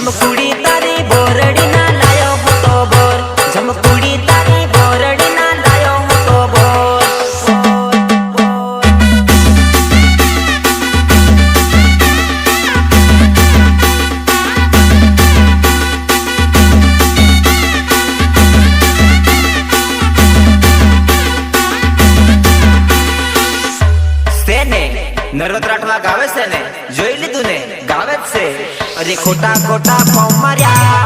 જમકુડી તારી બોરડી ના લાયો હતો બોર, જમકુડી તારી બોરડી ના લાયો હતો બોર. નરોદ રાઠવા ગાવે છે ને, જોઈ લીધું ને, ગાવે જ છે. અરે ખોટા ખોટા ફોર્મ માર્યા.